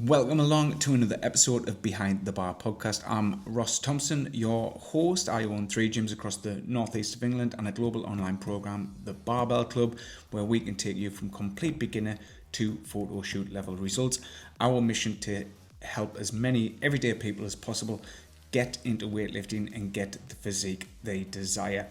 Welcome along to another episode of Behind the Bar podcast. I'm Ross Thompson, your host. I own 3 gyms across the northeast of England and a global online program, the Barbell Club, where we can take you from complete beginner to photo shoot level results. Our mission to help as many everyday people as possible get into weightlifting and get the physique they desire.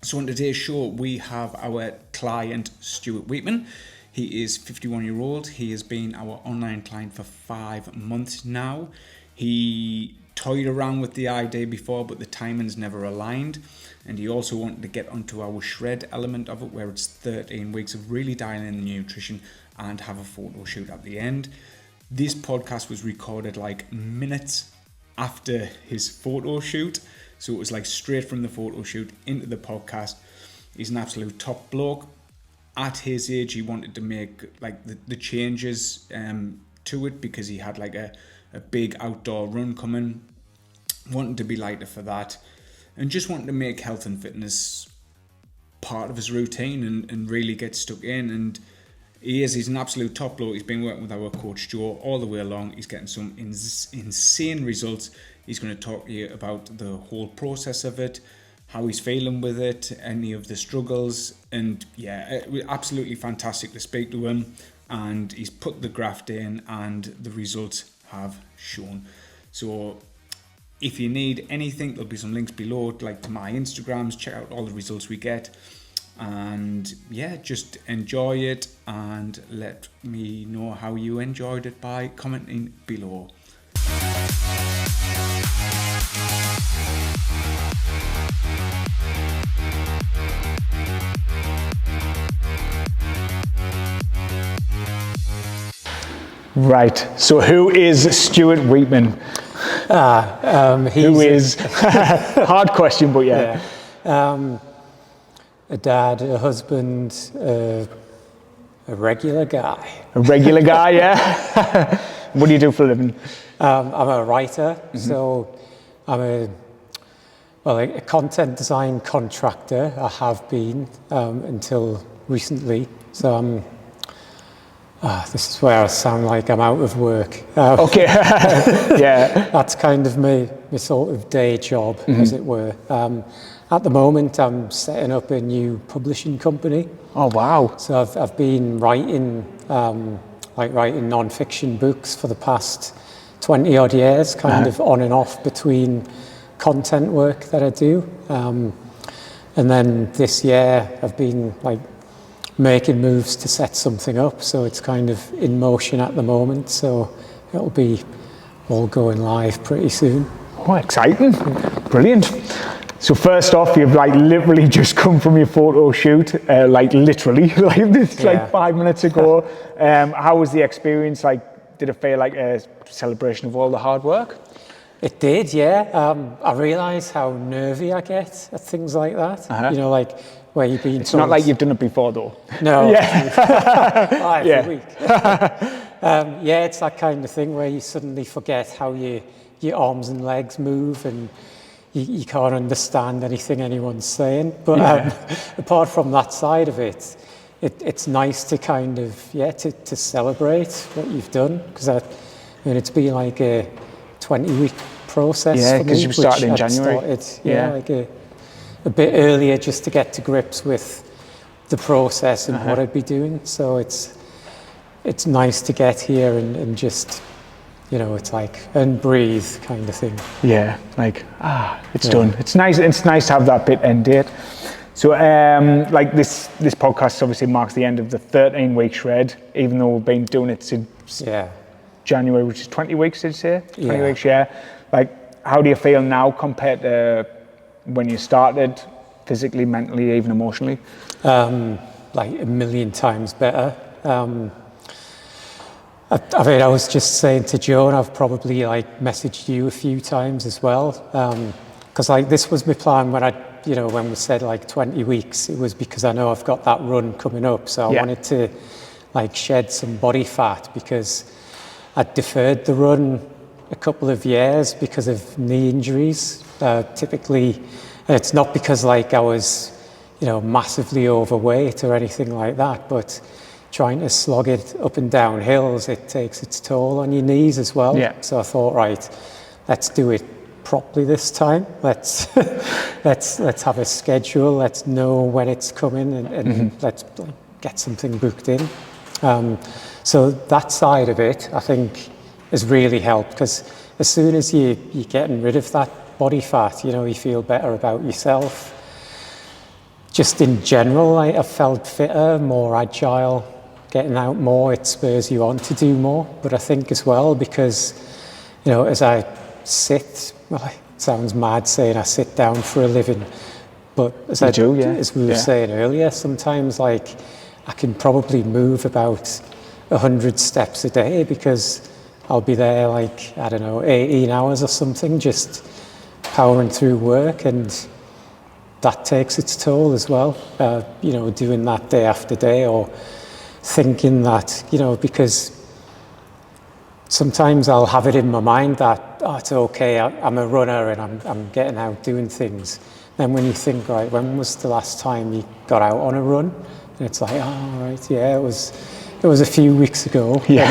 So on today's show, we have our client, Stuart Wheatman. He is 51-year-old. He has been our online client for 5 months now. He toyed around with the idea before, but the timings never aligned. And he also wanted to get onto our shred element of it, where it's 13 weeks of really dialing in the nutrition and have a photo shoot at the end. This podcast was recorded like minutes after his photo shoot. So it was like straight from the photo shoot into the podcast. He's an absolute top bloke. At his age, he wanted to make like the changes to it because he had like a big outdoor run coming, wanted to be lighter for that, and just wanted to make health and fitness part of his routine and really get stuck in. And he's an absolute top bloke. He's been working with our coach Joe all the way along. He's getting some insane results. He's going to talk to you about the whole process of it, how he's feeling with it, any of the struggles, and yeah, it was absolutely fantastic to speak to him. And he's put the graft in and the results have shown. So if you need anything, there'll be some links below, like to my Instagrams. Check out all the results we get, and yeah, just enjoy it and let me know how you enjoyed it by commenting below. Right, so who is Stuart Wheatman? Who is, hard question, but yeah. A dad, a husband, a regular guy. A regular guy, yeah. What do you do for a living? I'm a writer, so I'm a content design contractor. I have been until recently, so this is where I sound like I'm out of work. Okay, yeah. That's kind of my sort of day job, as it were. At the moment, I'm setting up a new publishing company. Oh, wow. So I've been writing, writing non-fiction books for the past 20 odd years, kind of on and off between content work that I do. And then this year, I've been making moves to set something up, so it's kind of in motion at the moment, so it'll be all going live pretty soon. Oh, exciting. Brilliant. So first off, you've literally just come from your photo shoot, literally, 5 minutes ago. How was the experience? Did it feel like a celebration of all the hard work? It did, yeah. I realise how nervy I get at things like that. You know, where you've been. It's not like you've done it before, though. No. Yeah. Every week. Yeah, it's that kind of thing where you suddenly forget how your arms and legs move, and you can't understand anything anyone's saying. But apart from that side of it, it's nice to kind of to celebrate what you've done, because it's been like a 20-week process. Yeah, because you started in January. A bit earlier, just to get to grips with the process and what I'd be doing. So it's nice to get here and just, it's and breathe kind of thing. Yeah, it's done. It's nice to have that bit end date. So this podcast obviously marks the end of the 13-week shred, even though we've been doing it since January, which is 20 weeks, did you say? 20 weeks, yeah. How do you feel now compared to when you started, physically, mentally, even emotionally? A million times better. I was just saying to Joe, and I've probably messaged you a few times as well, because this was my plan when we said 20 weeks. It was because I know I've got that run coming up, so I wanted to shed some body fat, because I deferred the run a couple of years because of knee injuries. Typically, and it's not because I was massively overweight or anything like that, but trying to slog it up and down hills, it takes its toll on your knees as well. Yeah. So I thought, right, let's do it properly this time. Let's let's have a schedule. Let's know when it's coming, and let's get something booked in. So that side of it, I think, has really helped, because as soon as you're getting rid of that body fat, you feel better about yourself. Just in general, I've felt fitter, more agile, getting out more. It spurs you on to do more. But I think as well, because, as I sit, well, it sounds mad saying I sit down for a living, but as we were saying earlier, sometimes I can probably move about 100 steps a day, because I'll be there 18 hours or something, just powering through work, and that takes its toll as well. Doing that day after day, or thinking that, because sometimes I'll have it in my mind that, it's okay, I'm a runner and I'm getting out doing things. Then when you think, right, when was the last time you got out on a run? And it's like, oh, right, yeah, it was a few weeks ago. Yeah.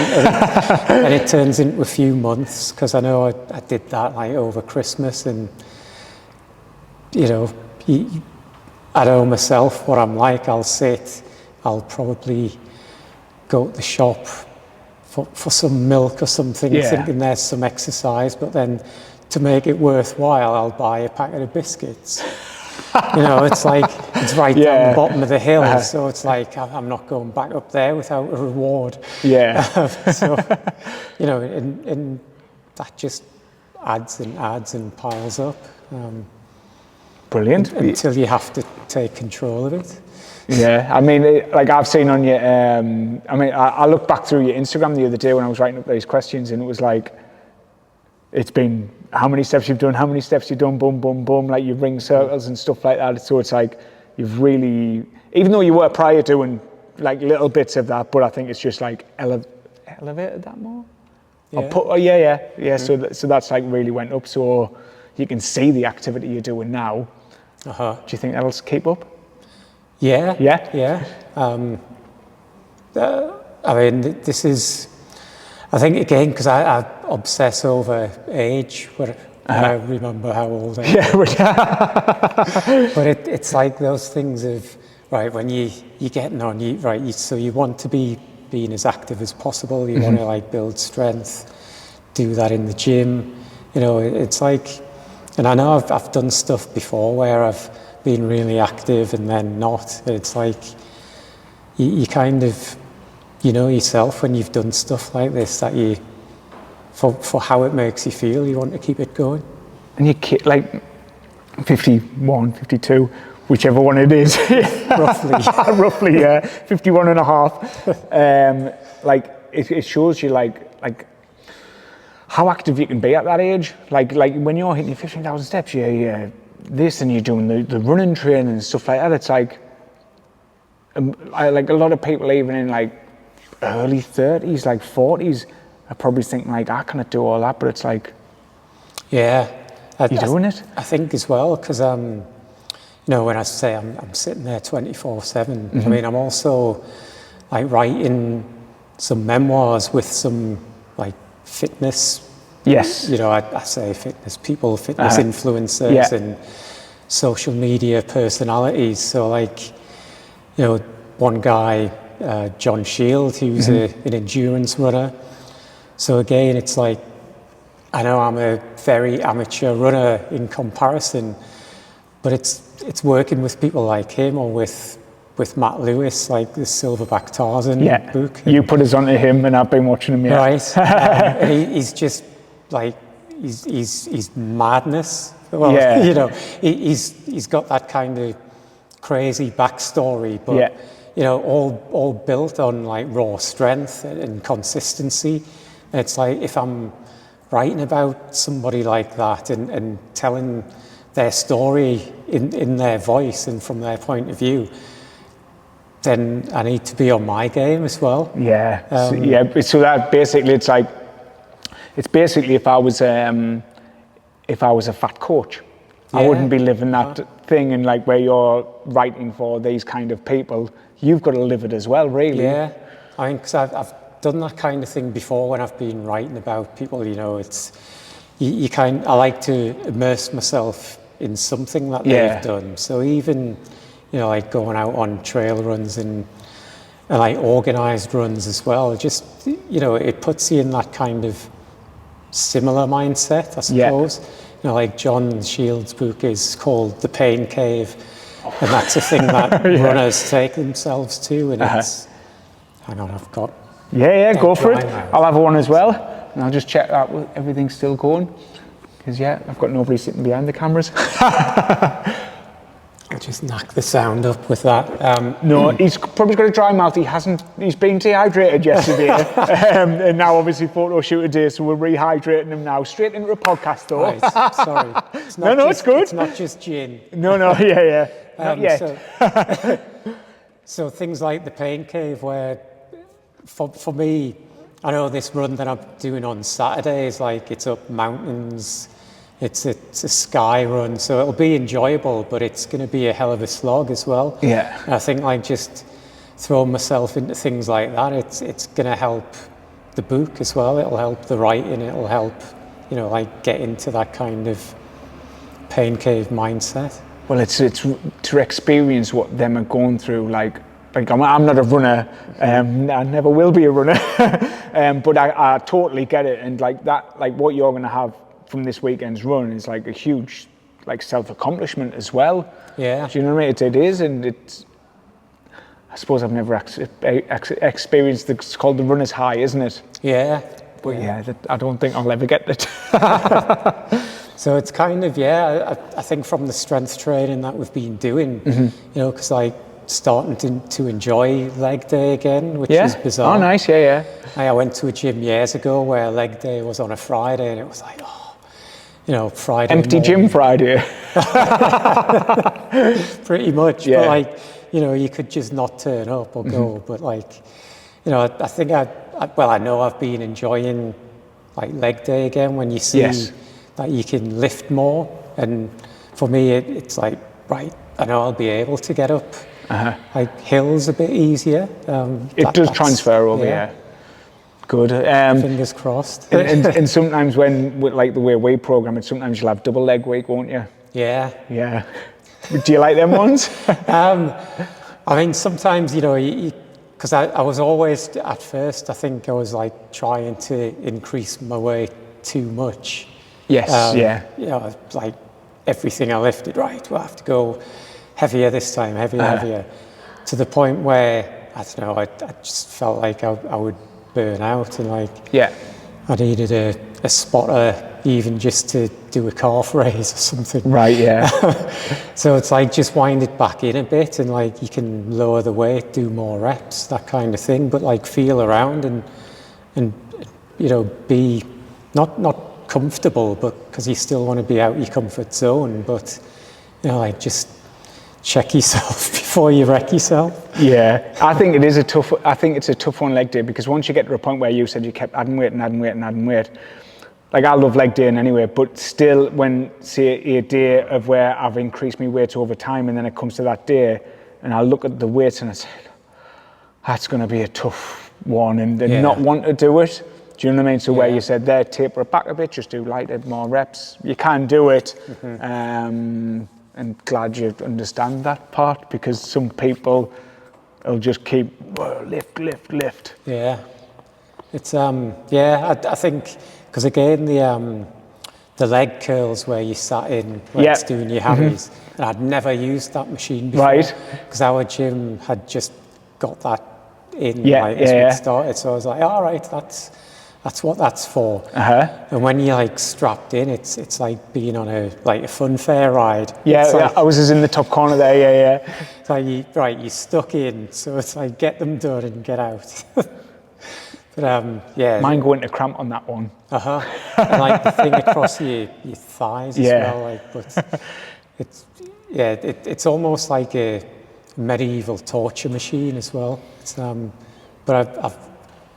And it turns into a few months, because I know I did that over Christmas, and I know myself what I'm like. I'll probably go to the shop for some milk or something, thinking there's some exercise, but then to make it worthwhile, I'll buy a packet of biscuits. It's it's right down the bottom of the hill, so it's I'm not going back up there without a reward. Yeah. And that just adds and piles up. Brilliant. Until you have to take control of it. Yeah, I mean, I've seen on your, I looked back through your Instagram the other day when I was writing up these questions, and it was it's been how many steps you've done, boom, boom, boom, you ring circles and stuff like that. So it's you've really, even though you were prior doing little bits of that, but I think it's just elevated that more. Yeah. So that's really went up. So you can see the activity you're doing now. Do you think that'll keep up? Yeah. This is, I think, again, because I obsess over age, where I remember how old I am. But it's those things of, right, when you're getting on, so you want to be being as active as possible, you want to build strength, do that in the gym, it's and I know I've done stuff before where I've been really active and then not. It's you kind of, yourself when you've done stuff like this, that you, for how it makes you feel, you want to keep it going. And you 51, 52, whichever one it is. Roughly. Roughly, yeah. 51 and a half. It shows you how active you can be at that age. When you're hitting your 15,000 steps, you're this, and you're doing the running training and stuff like that. It's a lot of people, even in early 30s, 40s, I probably think I cannot do all that, but it's yeah, you're doing it. I think as well, because when I say I'm sitting there 24/7, I mean, I'm also writing some memoirs with some fitness. Yes. I say fitness people, fitness influencers, and social media personalities. So one guy, John Shield, who's an endurance runner. So again, it's I know I'm a very amateur runner in comparison, but it's working with people like him, or with Matt Lewis, the Silverback Tarzan book. You put us onto him, and I've been watching him. Right. And he's just he's madness. Well, he's got that kind of crazy backstory, but all built on raw strength and consistency. And it's if I'm writing about somebody like that and telling their story in their voice and from their point of view, then I need to be on my game as well. Yeah. So that basically, it's basically if I was a fat coach, I wouldn't be living that thing, and where you're writing for these kind of people, you've got to live it as well, really. Yeah. I think 'cause I've done that kind of thing before when I've been writing about people. You know, it's I like to immerse myself in something that they've done. So even, you know, like going out on trail runs and like organised runs as well. Just, you know, it puts you in that kind of similar mindset, I suppose. You know, like John Shields' book is called The Pain Cave, and that's a thing that runners take themselves to, and it's, hang on, I've got... go for it. Now. I'll have one as well, and I'll just check that everything's still going, because I've got nobody sitting behind the cameras. I'll just knock the sound up with that. No, he's probably got a dry mouth. He's been dehydrated yesterday, and now obviously photo shoot today, so we're rehydrating him now. Straight into a podcast though. Right, sorry. It's not it's good. It's not just gin. No, not yet. So things like the Pain Cave, where for me, I know this run that I'm doing on Saturday is like, it's up mountains. It's a sky run, so it'll be enjoyable, but it's going to be a hell of a slog as well. Yeah. And I think like just throwing myself into things like that, it's going to help the book as well. It'll help the writing. It'll help, you know, like get into that kind of Pain Cave mindset. Well, it's to experience what them are going through. Like I'm not a runner. I never will be a runner. But I totally get it, and like that, like what you're going to have from this weekend's run is like a huge like self-accomplishment as well. Yeah. Do you know what I mean? It is, and it's, I suppose I've never experienced it's called the runner's high, isn't it? Yeah. But I don't think I'll ever get it. So it's kind of, I think from the strength training that we've been doing, you know, because like starting to enjoy leg day again, which is bizarre. Oh, nice, yeah. I went to a gym years ago where leg day was on a Friday, and it was like, you know, Friday empty morning. Gym Friday. Pretty much, but like, you know, you could just not turn up or go, but like, you know, I think I know I've been enjoying like leg day again when you see that you can lift more, and for me it's like, right, I know I'll be able to get up. Like hills a bit easier. It does transfer over, Good. Fingers crossed. and sometimes when, like the way we program it, sometimes you'll have double leg week, won't you? Yeah. Yeah. Do you like them ones? I mean, sometimes, you know, because I was always, at first, I think I was like trying to increase my weight too much. Yes, You know, like everything I lifted, right, we'll have to go heavier this time, heavier, to the point where, I don't know, I just felt like I would burn out, and like I needed a spotter even just to do a calf raise or something. Right, yeah. So it's like just wind it back in a bit, and like you can lower the weight, do more reps, that kind of thing, but like feel around and you know, be not comfortable, but because you still want to be out your comfort zone, but you know, like just check yourself before you wreck yourself. Yeah, I think it's a tough one, leg day, because once you get to a point where you said you kept adding weight, like I love leg day in anyway, but still when, say, a day of where I've increased my weight over time, and then it comes to that day and I look at the weights and I say, that's going to be a tough one, and not want to do it. Do you know what I mean? So where you said there, taper it back a bit, just do lighter, more reps. You can do it. And glad you understand that part, because some people will just keep lift. Yeah, it's I think because again the leg curls where you sat in when it's doing your hammies, and I'd never used that machine before, right? Because our gym had just got that in as we started, so I was like, all right, that's what that's for. And when you're like strapped in, it's like being on a fun fair ride. Like, I was just in the top corner there. It's like you're stuck in, so it's like get them done and get out. But mine going to cramp on that one. And like the thing across your thighs as well. Like, but it's almost like a medieval torture machine as well. It's but I've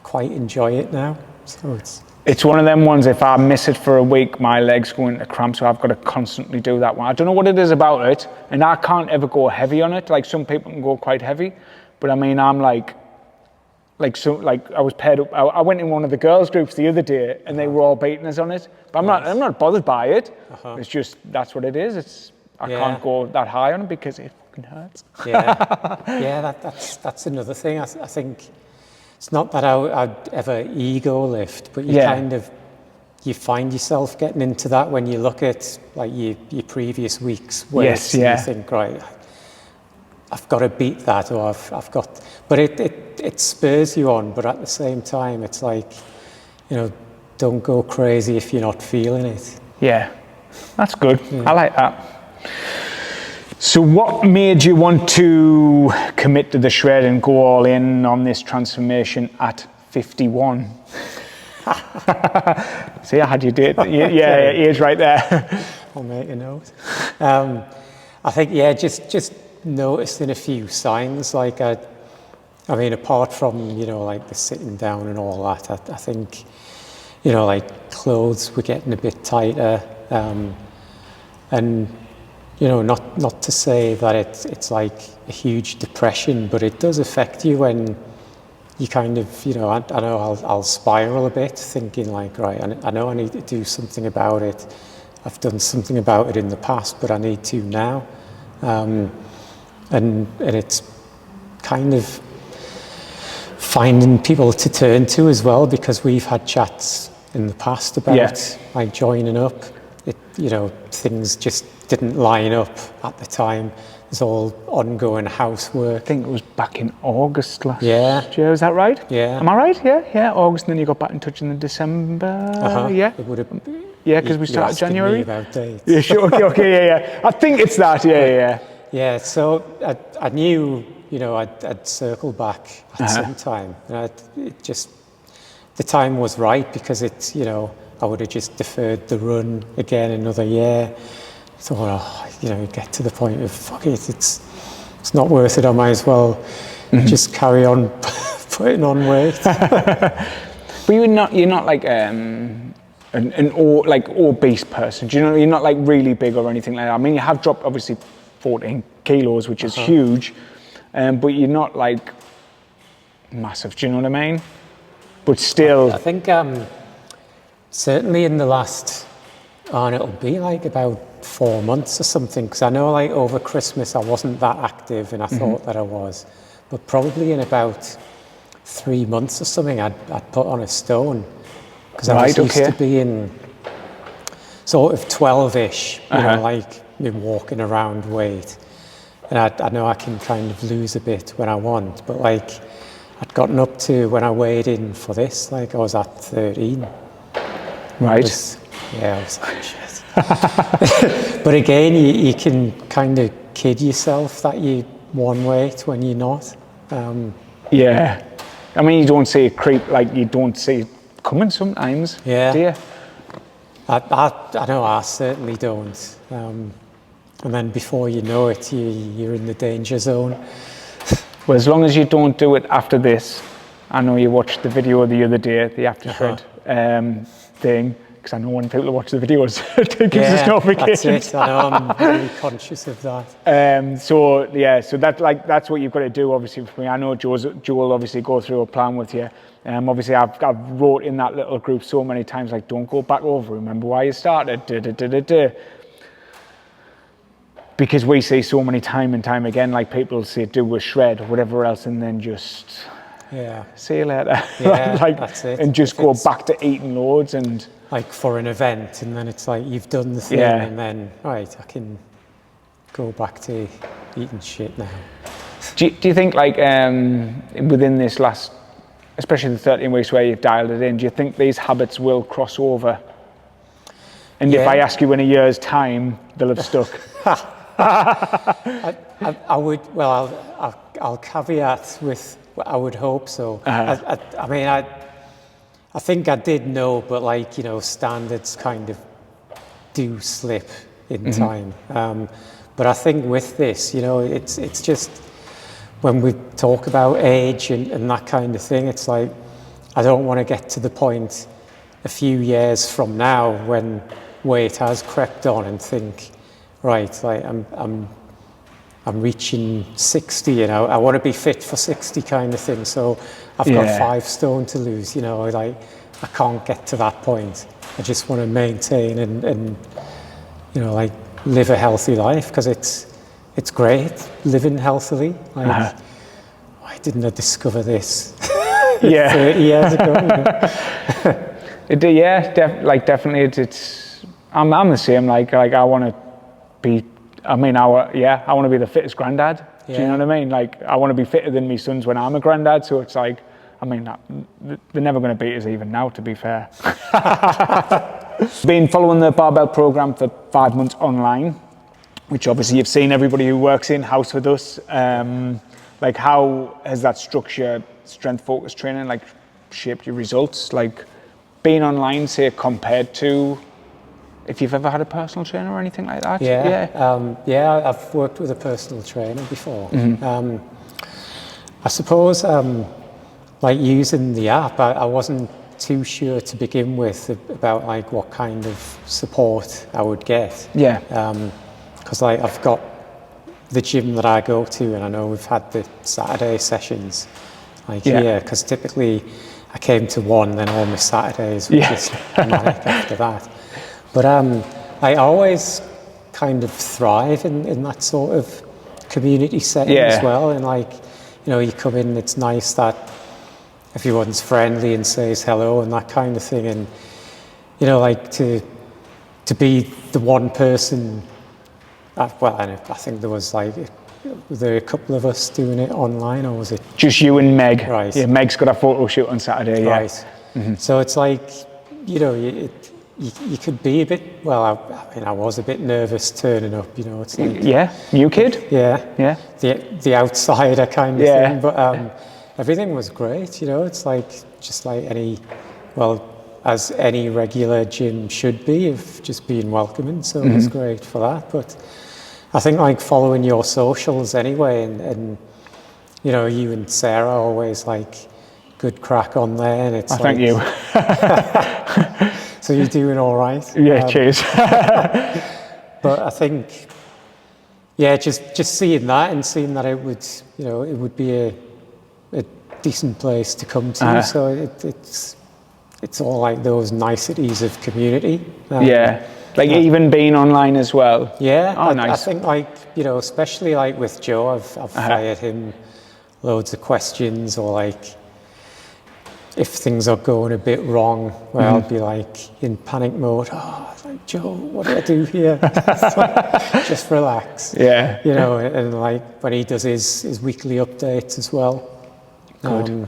quite enjoy it now. So it's one of them ones, if I miss it for a week, my legs go into cramp, so I've got to constantly do that one. I don't know what it is about it, and I can't ever go heavy on it. Like some people can go quite heavy, but I mean, I'm like like I was paired up. I went in one of the girls' groups the other day, and they were all beating us on it. But I'm not bothered by it. It's just that's what it is. I can't go that high on it because it fucking hurts. That's another thing. I think it's not that I'd ever ego lift, but you kind of you find yourself getting into that when you look at like your previous weeks. Yes, you think, right, I've got to beat that, or I've got, but it spurs you on. But at the same time, it's like, don't go crazy if you're not feeling it. Yeah, that's good. I like that. So what made you want to commit to the shred and go all in on this transformation at 51? See, I had your date. Yeah, age right there. I'll make a note. I think, just noticing a few signs. Like, I mean, apart from, like the sitting down and all that, I think, like clothes were getting a bit tighter. And, not to say that it's like a huge depression, but it does affect you when you kind of, I know I'll spiral a bit, thinking like, right, I know I need to do something about it. I've done something about it in the past, but I need to now. And it's kind of finding people to turn to as well, because we've had chats in the past about like joining up. Things just didn't line up at the time. It's all ongoing housework. I think it was back in August last year. Is that right? Yeah. Am I right? Yeah, August, and then you got back in touch in December. Yeah. It would have. Yeah, because we started January. Me about dates. Yeah, sure. Okay, yeah. I think it's that. Yeah. Yeah. So I knew, I'd circle back at some time, and the time was right, because it's, I would have just deferred the run again another year. Thought, get to the point of, fuck it, it's not worth it. I might as well just carry on putting on weight. But you're not like an obese person. Do you know? You're not like really big or anything like that. I mean, you have dropped obviously 14 kilos, which is huge, but you're not like massive. Do you know what I mean? But still, I think certainly in the last, and it'll be like about 4 months or something, because I know like over Christmas I wasn't that active, and I thought that I was, but probably in about 3 months or something I'd put on a stone, because I was used to being sort of 12-ish, like walking around weight, and I know I can kind of lose a bit when I want, but like I'd gotten up to, when I weighed in for this, like I was at 13. Right. I was like, shit. But again, you can kind of kid yourself that you're one weight when you're not. Yeah. I mean, you don't see it creep, like you don't see it coming sometimes. Yeah. Do you? I know I certainly don't. And then before you know it, you're in the danger zone. Well, as long as you don't do it after this. I know you watched the video the other day, the after shred thing, because I know when people watch the videos, it gives us notifications. That's it. I know, I'm very conscious of that. So that's what you've got to do, obviously, for me. I know Joel obviously go through a plan with you. Obviously, I've wrote in that little group so many times, like, don't go back over, remember why you started, Because we see so many time and time again, like people say, do a shred or whatever else, and then just see you later. Yeah, like, that's it. And just go back to eating loads and like for an event, and then it's like you've done the thing, and then right, I can go back to eating shit now. Do you think, like, within this last, especially the 13 weeks where you've dialed it in, do you think these habits will cross over? And if I ask you in a year's time, they'll have stuck. I would. Well, I'll caveat with, I would hope so. I mean, I think I did know, but like, standards kind of do slip in time. But I think with this, it's just, when we talk about age and that kind of thing, it's like, I don't want to get to the point a few years from now when weight has crept on and think, right, like I'm I'm reaching 60 and I want to be fit for 60 kind of thing. So I've got 5 stone to lose, you know, like I can't get to that point. I just want to maintain and you know, like live a healthy life, because it's great living healthily. Like, why didn't I discover this 30 years ago? You know? Definitely. I'm the same. Like I want to be. I mean, I want to be the fittest granddad. Do you know what I mean? Like, I want to be fitter than my sons when I'm a granddad. So it's like, I mean, they're never going to beat us even now, to be fair. Been following the barbell program for 5 months online, which obviously you've seen everybody who works in-house with us. Like, how has that structure, strength focused training, like shaped your results? Like, being online, say, compared to if you've ever had a personal trainer or anything like that? I've worked with a personal trainer before. I suppose, like using the app, I wasn't too sure to begin with about like what kind of support I would get. Because like I've got the gym that I go to, and I know we've had the Saturday sessions like here, because typically I came to one, then all my Saturdays were just manic after that. But I always kind of thrive in that sort of community setting as well. And like, you know, you come in, it's nice that everyone's friendly and says hello and that kind of thing. And, you know, like to be the one person, well, I think there was like, were there a couple of us doing it online, or was it? Just you and Meg. Right. Yeah, Meg's got a photo shoot on Saturday, Right. So it's like, you know, you could be a bit, well, I mean, I was a bit nervous turning up, you know, it's like... New kid? The outsider kind of thing, but everything was great, you know, it's like, just like as any regular gym should be, of just being welcoming, so it was great for that. But I think like following your socials anyway, and you know, you and Sarah always like good crack on there, and it's thank you. So you're doing all right. Cheers. But I think, just seeing that and seeing that it would be a decent place to come to. So it's all like those niceties of community. Even being online as well. Nice. I think like, you know, especially like with Joe, I've fired him loads of questions, or like, if things are going a bit wrong, where I'll be like in panic mode. Oh, like, Joe, what do I do here? Like, just relax. You know, and like when he does his weekly updates as well. Good.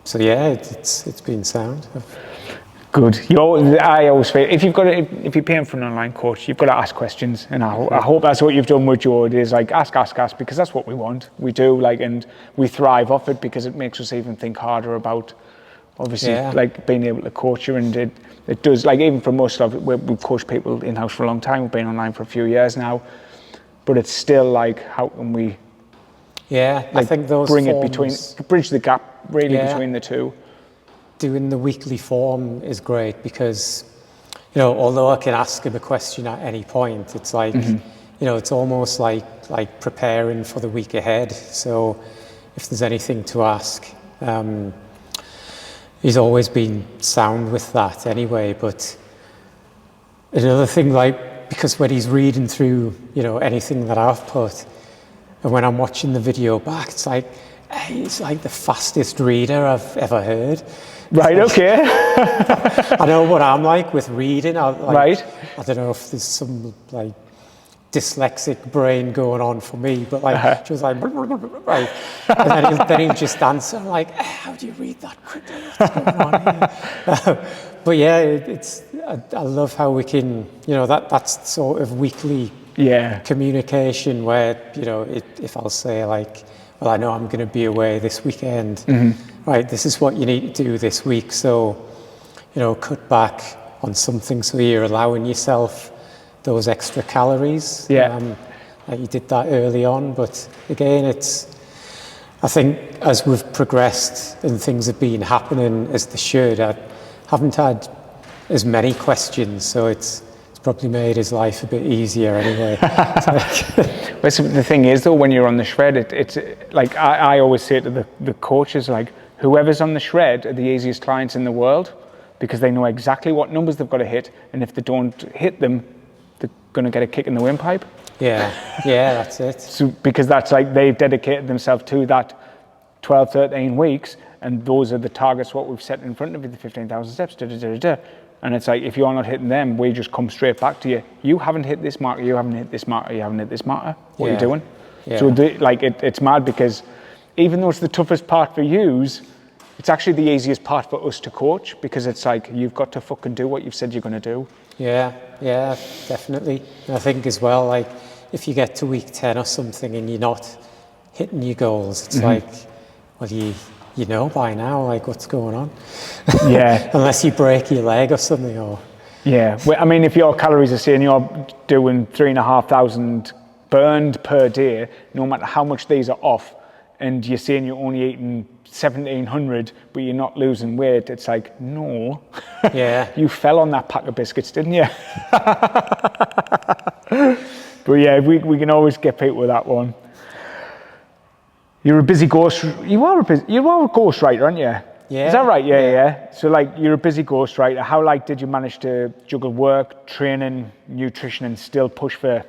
So it's been sound. Good. I always feel if you're paying for an online coach, you've got to ask questions, and I hope that's what you've done with Joe. It is like ask, because that's what we want. We do, like, and we thrive off it because it makes us even think harder about. Obviously, like being able to coach you, and it does, like, even for most of it, we've coached people in-house for a long time, we've been online for a few years now, but it's still like, how can we I think those bridge the gap really between the two. Doing the weekly form is great because, you know, although I can ask him a question at any point, it's like, you know, it's almost like preparing for the week ahead. So if there's anything to ask, he's always been sound with that anyway. But another thing, like, because when he's reading through, you know, anything that I've put, and when I'm watching the video back, it's like, he's like the fastest reader I've ever heard. Right, okay. I know what I'm like with reading. I don't know if there's some like dyslexic brain going on for me, but like she was like, right, and then he'll just answer. I'm like, how do you read that quickly? What's going on here? But I love how we can, you know, that's sort of weekly communication where, you know, if I'll say like, well, I know I'm going to be away this weekend. Right, this is what you need to do this week. So, you know, cut back on something so you're allowing yourself those extra calories. Like you did that early on, but again, I think as we've progressed and things have been happening as they should, I haven't had as many questions, so it's probably made his life a bit easier anyway. But the thing is, though, when you're on the shred, it's like I always say to the coaches, like, whoever's on the shred are the easiest clients in the world, because they know exactly what numbers they've got to hit, and if they don't hit them, they're going to get a kick in the windpipe. Yeah, that's it. So, because that's like they've dedicated themselves to that 12, 13 weeks, and those are the targets what we've set in front of you, the 15,000 steps, and it's like, if you're not hitting them, we just come straight back to you. You haven't hit this marker, you haven't hit this marker, you haven't hit this marker. What are you doing? Yeah. So it's mad, because even though it's the toughest part for yous, it's actually the easiest part for us to coach, because it's like, you've got to fucking do what you've said you're going to do. Yeah, definitely. And I think as well, like, if you get to week 10 or something and you're not hitting your goals, it's like, well, you know by now, like, what's going on. Yeah. Unless you break your leg or something. Or Yeah. Well, I mean, if your calories are saying you're doing 3,500 burned per day, no matter how much these are off, and you're saying you're only eating 1,700, but you're not losing weight, it's like, no. Yeah. You fell on that pack of biscuits, didn't you? But yeah, we can always get people with that one. You're a busy ghost. You are a ghostwriter, aren't you? Yeah. Is that right? Yeah. So like, you're a busy ghostwriter. How like did you manage to juggle work, training, nutrition, and still push for,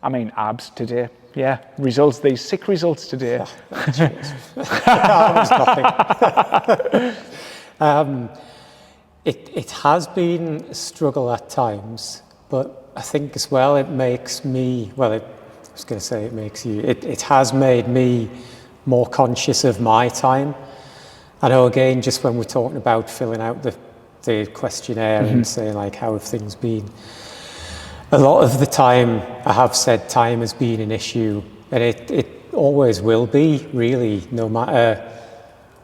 abs today? Yeah, results. These sick results today. It has been a struggle at times, but I think as well it makes me, it has made me more conscious of my time. I know, again, just when we're talking about filling out the questionnaire and saying like, how have things been, a lot of the time I have said time has been an issue, and it always will be, really, no matter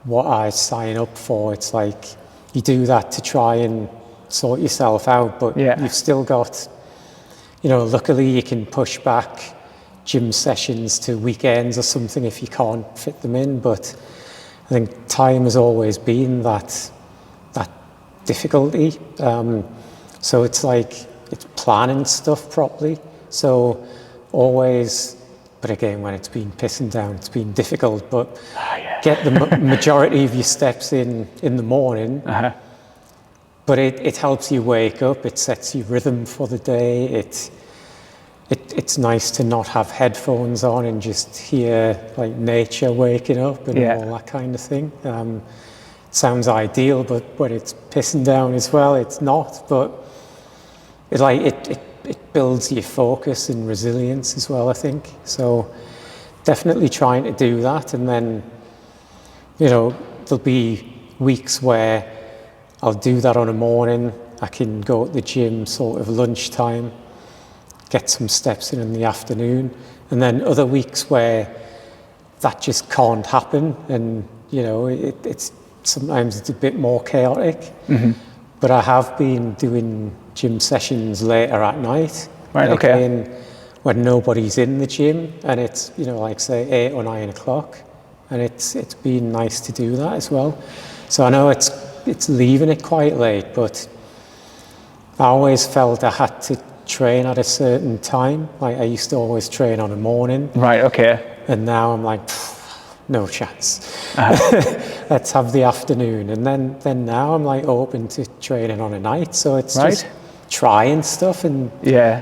what I sign up for. It's like, you do that to try and sort yourself out, but you've still got, luckily you can push back gym sessions to weekends or something if you can't fit them in, but I think time has always been that difficulty. So it's like, it's planning stuff properly. So always, but again, when it's been pissing down, it's been difficult, but get the majority of your steps in the morning. But it helps you wake up, it sets your rhythm for the day. It's nice to not have headphones on and just hear like nature waking up and all that kind of thing. It sounds ideal, but when it's pissing down as well, it's not. But it builds your focus and resilience as well, I think. So definitely trying to do that. And then, there'll be weeks where I'll do that on a morning. I can go to the gym sort of lunchtime, get some steps in the afternoon. And then other weeks where that just can't happen. And, it's sometimes it's a bit more chaotic. But I have been doing gym sessions later at night. Right, okay. Again, when nobody's in the gym, and it's, like say 8 or 9 o'clock. And it's been nice to do that as well. So I know it's leaving it quite late, but I always felt I had to train at a certain time. Like, I used to always train on a morning. Right, okay. And now I'm like, no chance. Let's have the afternoon. And then now I'm like open to training on a night. So it's just trying stuff and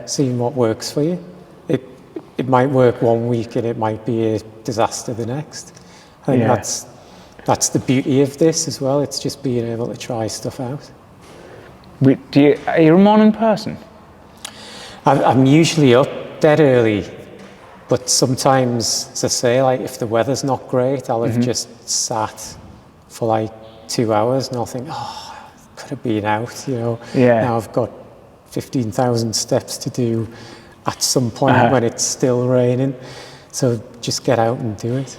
seeing what works for you. It might work one week and it might be a disaster the next. I think that's the beauty of this as well. It's just being able to try stuff out. Are you a morning person? I'm usually up dead early, but sometimes, as I say, like if the weather's not great, I'll have just sat for like 2 hours and I'll think, could have been out, Now I've got 15,000 steps to do at some point when it's still raining. So just get out and do it.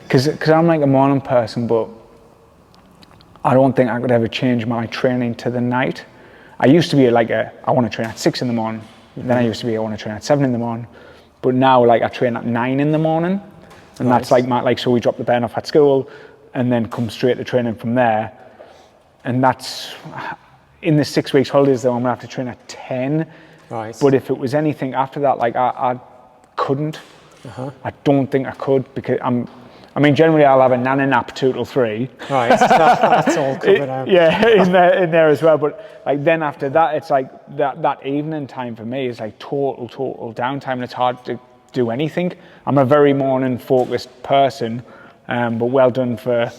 Because I'm like a morning person, but I don't think I could ever change my training to the night. I used to be I want to train at 6 in the morning. Then I used to be, I want to train at 7 in the morning. But now, I train at 9 in the morning. And that's so we drop the Ben off at school and then come straight to training from there. And that's, in the 6 weeks holidays though, I'm gonna have to train at 10 Right. But if it was anything after that, like I couldn't. I don't think I could, because generally I'll have a nana nap 2 till 3. Right, so that's all coming out. Yeah, in there as well. But like then after that, it's like that evening time for me is like total downtime, and it's hard to do anything. I'm a very morning focused person, but well done for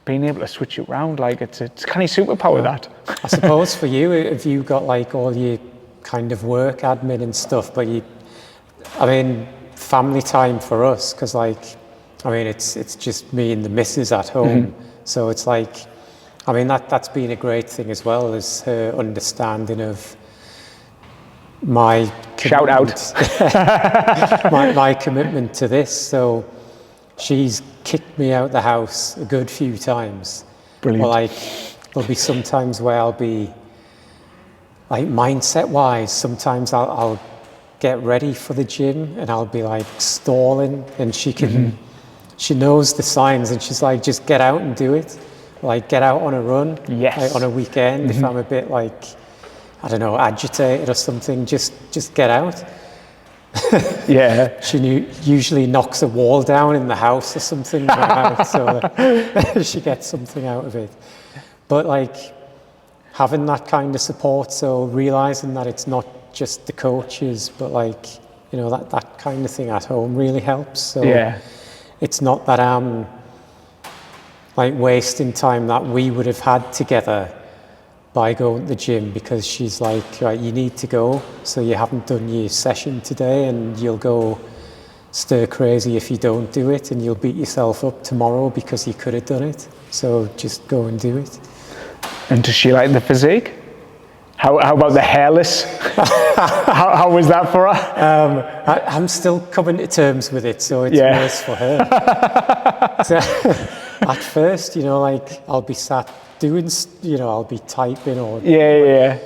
being able to switch it around. Like it's kind of superpower that. I suppose for you, if you got like all your kind of work admin and stuff, but family time for us, because it's just me and the missus at home. So it's like, that's been a great thing as well, is her understanding of my shout out my commitment to this. So she's kicked me out the house a good few times. Brilliant. Or like there'll be some times where I'll be like, mindset wise, sometimes I'll get ready for the gym and I'll be like stalling, and she knows the signs, and she's like, just get out and do it. Like get out on a run. Yes. Like on a weekend, if I'm a bit like, I don't know, agitated or something, just get out. Yeah. She usually knocks a wall down in the house or something, so she gets something out of it. But like having that kind of support, so realizing that it's not just the coaches, but like, that kind of thing at home really helps. So yeah. It's not that I'm like wasting time that we would have had together by going to the gym, because she's like, right, you need to go, so you haven't done your session today, and you'll go stir crazy if you don't do it, and you'll beat yourself up tomorrow because you could have done it. So just go and do it. And does she like the physique? How about the hairless? how was that for her? I'm still coming to terms with it, so it's worse for her. So, at first, like I'll be sat doing, I'll be typing or yeah.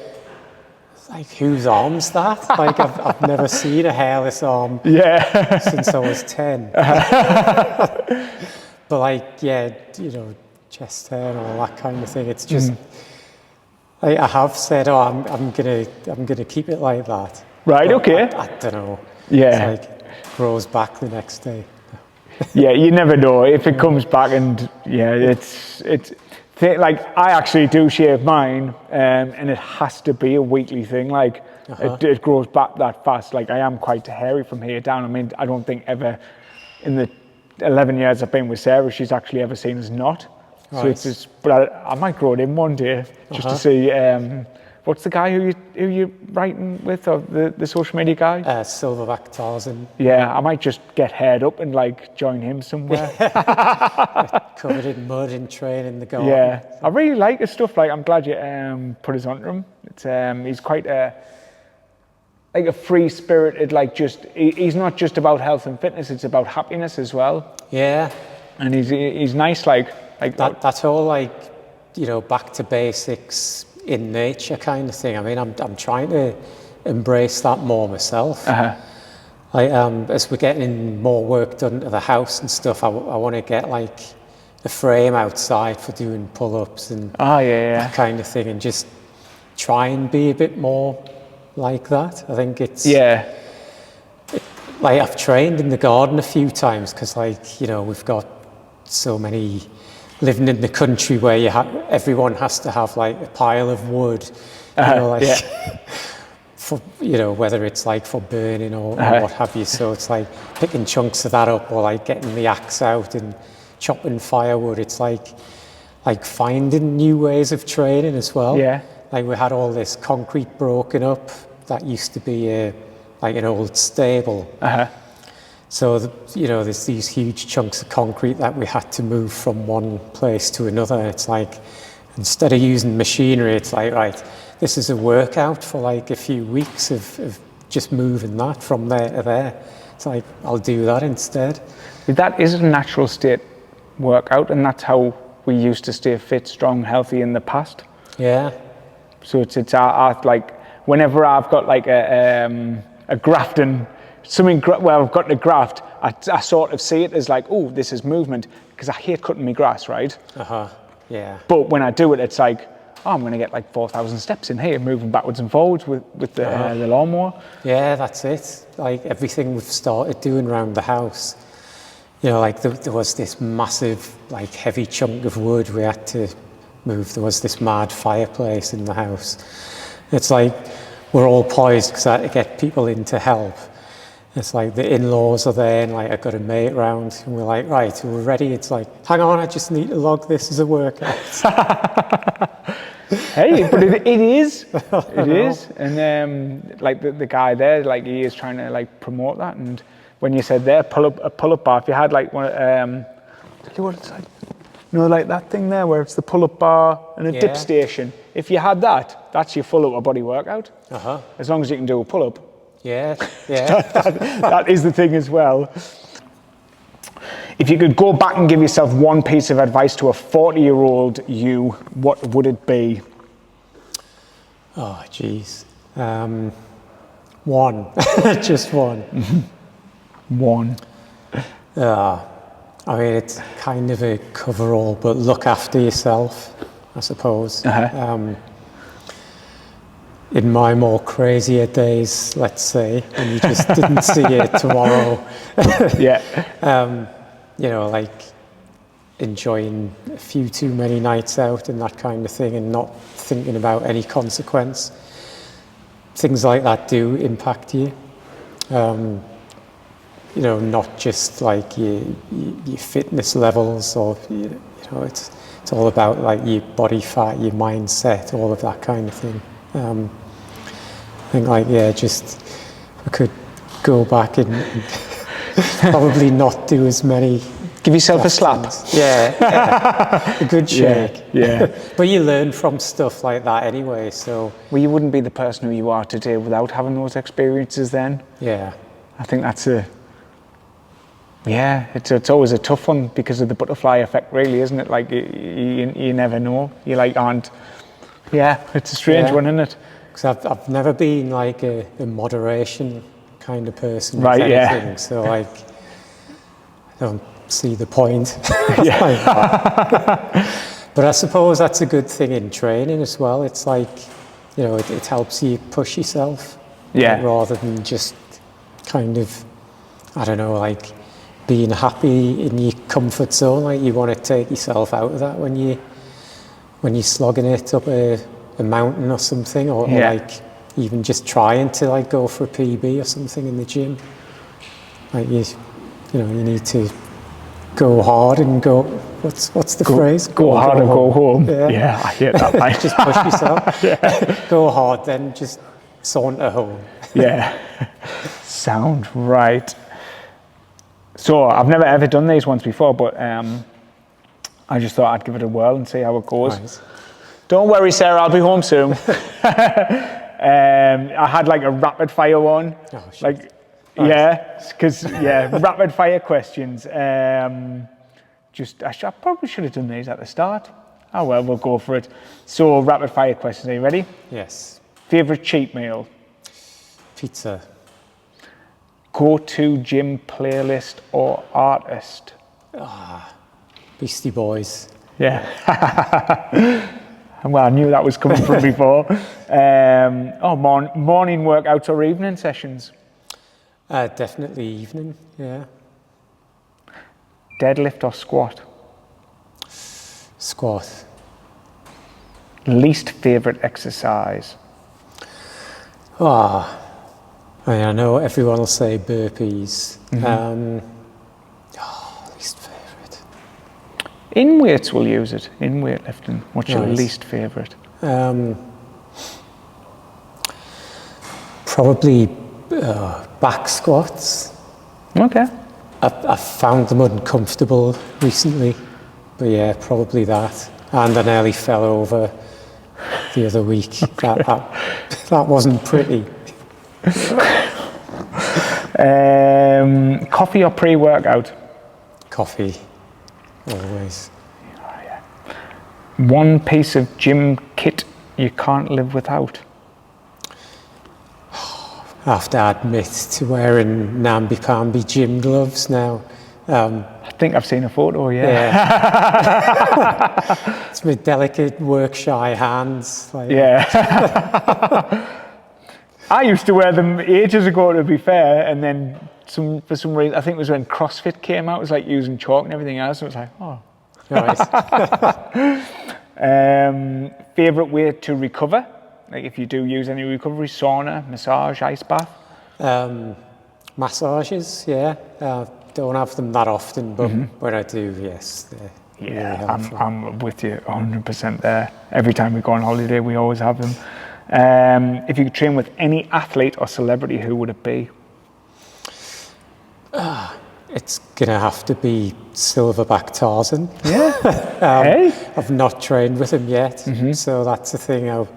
Like, whose arm's that? Like I've never seen a hairless arm since I was 10. But like, chest hair and all that kind of thing. It's just, I have said, I'm gonna keep it like that. Right. But okay. I don't know. Yeah. It's like grows back the next day. Yeah, you never know if it comes back, and it's like I actually do shave mine, and it has to be a weekly thing. Like it grows back that fast. Like I am quite hairy from here down. I don't think ever in the 11 years I've been with Sarah, she's actually ever seen us not. Right. So it's just, but I might grow it in one day just to see. What's the guy who you're writing with, or the social media guy? Silverback Tarzan. Yeah, I might just get haired up and like join him somewhere. Covered in mud and training the garden. Yeah, I really like his stuff. Like I'm glad you put us onto him. It's he's quite a free spirited. Like he's not just about health and fitness. It's about happiness as well. Yeah, and he's nice. Like that whole back to basics in nature kind of thing. I'm trying to embrace that more myself. As we're getting more work done to the house and stuff, I want to get like a frame outside for doing pull-ups and that kind of thing, and just try and be a bit more like that. I think it's like I've trained in the garden a few times, because we've got so many. Living in the country where everyone has to have like a pile of wood, for whether it's like for burning or what have you. So it's like picking chunks of that up, or like getting the axe out and chopping firewood. It's like finding new ways of training as well. Yeah. Like we had all this concrete broken up that used to be like an old stable. So, there's these huge chunks of concrete that we had to move from one place to another. It's like, instead of using machinery, it's like, right, this is a workout for like a few weeks of just moving that from there to there. It's like, I'll do that instead. That is a natural state workout, and that's how we used to stay fit, strong, healthy in the past. Yeah. So it's like, whenever I've got like a grafting, I've got the graft, I sort of see it as like, oh, this is movement, because I hate cutting my grass, right? Yeah. But when I do it, it's like, oh, I'm going to get like 4,000 steps in here, moving backwards and forwards with the lawnmower. Yeah, that's it. Like everything we've started doing around the house, you know, like there was this massive, like heavy chunk of wood we had to move. There was this mad fireplace in the house. It's like we're all poised because I had to get people in to help. It's like the in-laws are there and like I've got a mate round and we're like, right, we're ready. It's like, hang on, I just need to log this as a workout. Hey, but it is. It is. And like the guy there, like he is trying to like promote that. And when you said there, pull-up bar, if you had like one, tell you what it's like. You know, like that thing there where it's the pull-up bar and a dip station. If you had that, that's your full upper body workout. As long as you can do a pull-up. Yeah. that is the thing as well. If you could go back and give yourself one piece of advice to a 40-year-old you, what would it be? Oh, geez. One. Just one. One. I mean, it's kind of a coverall, but look after yourself, I suppose. In my more crazier days, let's say, when you just didn't see it tomorrow. You know, like enjoying a few too many nights out and that kind of thing and not thinking about any consequence. Things like that do impact you. You know, not just like your fitness levels or, you know, it's all about like your body fat, your mindset, all of that kind of thing. I think like, just I could go back and probably not do as many. Give yourself a slap. Yeah. A good shake. Yeah. But you learn from stuff like that anyway, so. Well, you wouldn't be the person who you are today without having those experiences then. Yeah. I think that's it's always a tough one because of the butterfly effect, really, isn't it? Like, you never know. You like aren't. Yeah, it's a strange one, isn't it? Because I've never been like a moderation kind of person. Right, with anything, so like, I don't see the point. But I suppose that's a good thing in training as well. It's like, you know, it helps you push yourself. Yeah. Rather than just kind of, I don't know, like being happy in your comfort zone. Like you want to take yourself out of that when you're slogging it up a mountain or something, or like even just trying to like go for a PB or something in the gym. Like you know, you need to go hard and go. What's the phrase? Go hard and go home. Yeah, I hear that. Like. Just push yourself. Go hard, then just saunter home. Yeah, sound right. So I've never ever done these ones before, but I just thought I'd give it a whirl and see how it goes. Nice. Don't worry, Sarah, I'll be home soon. I had like a rapid fire one. Oh, shit. Like, nice. because rapid fire questions. I probably should have done these at the start. Oh well, we'll go for it. So rapid fire questions. Are you ready? Yes. Favorite cheat meal? Pizza. Go-to gym playlist or artist? Beastie Boys. Yeah. Well, I knew that was coming from before. Morning workouts or evening sessions? Definitely evening, yeah. Deadlift or squat? Squat. Least favourite exercise? I mean, I know everyone will say burpees. Least favourite. In weights we'll use it, in weightlifting. What's your least favourite? Probably back squats. Okay. I've found them uncomfortable recently, but yeah, probably that. And I nearly fell over the other week. That wasn't pretty. Coffee or pre-workout? Coffee, always. Oh, yeah. One piece of gym kit you can't live without? I have to admit to wearing namby-pamby gym gloves now. think I've seen a photo, Yeah. It's with delicate, work-shy hands. Like, Yeah. I used to wear them ages ago, to be fair, and then for some reason, I think it was when CrossFit came out, it was like using chalk and everything else, and it was like, oh. Right. Favourite way to recover? Like if you do use any recovery, sauna, massage, ice bath? Massages, yeah. Don't have them that often, but when I do, yes. They're really helpful. I'm with you 100% there. Every time we go on holiday, we always have them. If you could train with any athlete or celebrity, who would it be? It's gonna have to be Silverback Tarzan. Yeah. Hey. I've not trained with him yet, so that's the thing. I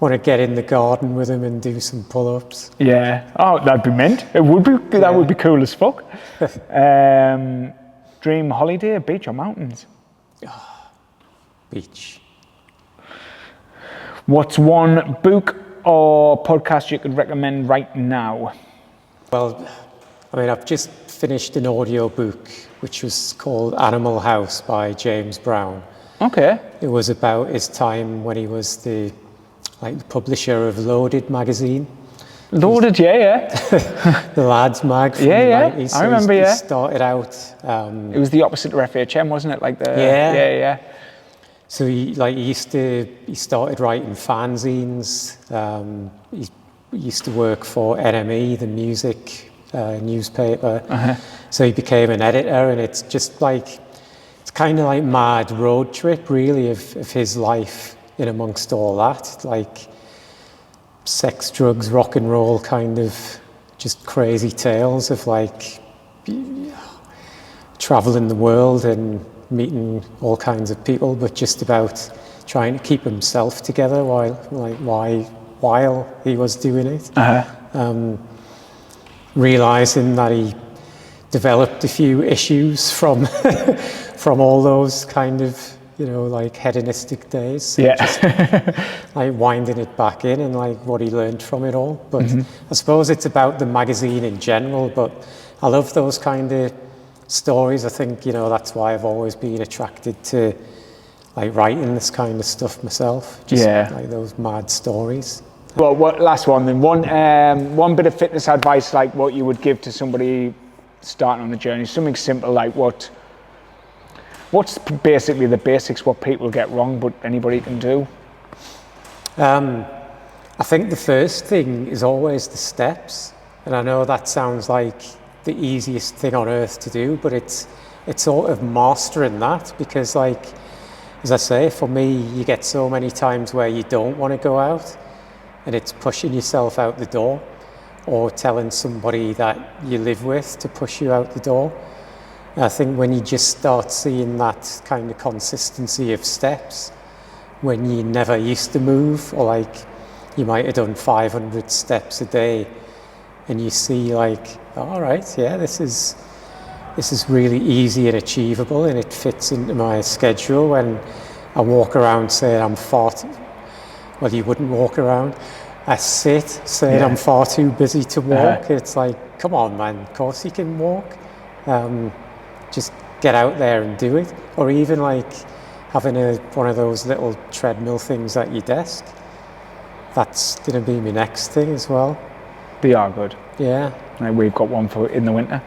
want to get in the garden with him and do some pull-ups. Yeah. Oh, that'd be mint. It would be. That would be cool as fuck. Dream holiday, beach or mountains? Beach. What's one book or podcast you could recommend right now? Well, I mean, I've just finished an audio book which was called Animal House by James Brown. Okay. It was about his time when he was the publisher of Loaded magazine. Loaded, yeah. The Lads mag from the 90s. So I remember, he started out... it was the opposite of FHM, wasn't it? Like the Yeah. So he started writing fanzines. He used to work for NME, the music newspaper. So he became an editor, and it's just like, it's kind of like mad road trip really of his life in amongst all that, like sex, drugs, rock and roll, kind of just crazy tales of like traveling the world and meeting all kinds of people, but just about trying to keep himself together while he was doing it. Realizing that he developed a few issues from from all those kind of, like hedonistic days. So just like winding it back in and like what he learned from it all. But I suppose it's about the magazine in general, but I love those kind of stories. I think, that's why I've always been attracted to like writing this kind of stuff myself. Just like those mad stories. Well, last one then. One bit of fitness advice, like what you would give to somebody starting on the journey. Something simple like what's basically the basics, what people get wrong, but anybody can do? I think the first thing is always the steps. And I know that sounds like the easiest thing on earth to do, but it's sort of mastering that, because like, as I say, for me, you get so many times where you don't want to go out, and it's pushing yourself out the door, or telling somebody that you live with to push you out the door. And I think when you just start seeing that kind of consistency of steps, when you never used to move, or like you might have done 500 steps a day, and you see like, all right, yeah, this is really easy and achievable, and it fits into my schedule. When I walk around saying I'm well, you wouldn't walk around. I sit saying I'm far too busy to walk. It's like, come on, man, of course you can walk. Just get out there and do it. Or even like having one of those little treadmill things at your desk. That's going to be my next thing as well. They are good. Yeah. Like we've got one for in the winter.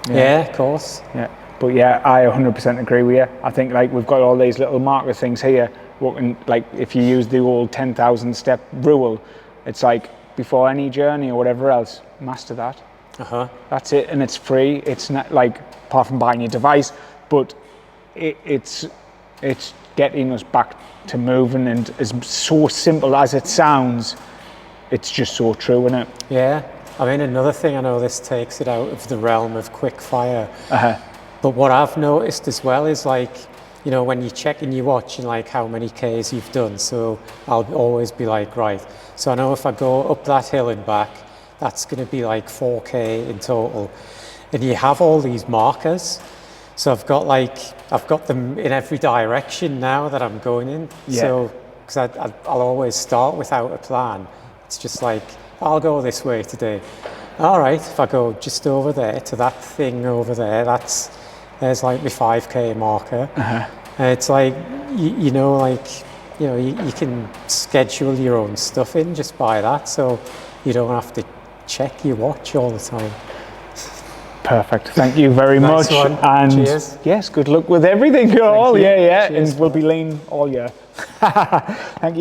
Yeah, of course. Yeah. But yeah, I 100% agree with you. I think like we've got all these little marker things here. Like if you use the old 10,000 step rule, it's like before any journey or whatever else, master that. That's it, and it's free. It's not like, apart from buying your device, but it's getting us back to moving, and as so simple as it sounds, it's just so true, isn't it? Yeah. I mean, another thing, I know this takes it out of the realm of quick fire, but what I've noticed as well is like, when you check in your watch and like how many Ks you've done, so I'll always be like, right, so I know if I go up that hill and back, that's going to be like 4K in total. And you have all these markers. So I've got them in every direction now that I'm going in. Yeah. So, because I'll always start without a plan. It's just like, I'll go this way today. All right, if I go just over there to that thing over there, that's There's like my 5K marker. It's like, you know, like, you know, you can schedule your own stuff in just by that, so you don't have to check your watch all the time. Perfect. Thank you very Nice much. one. And Cheers. yes, good luck with everything. All. you. Yeah. Cheers, And we'll be lean all year. Thank you.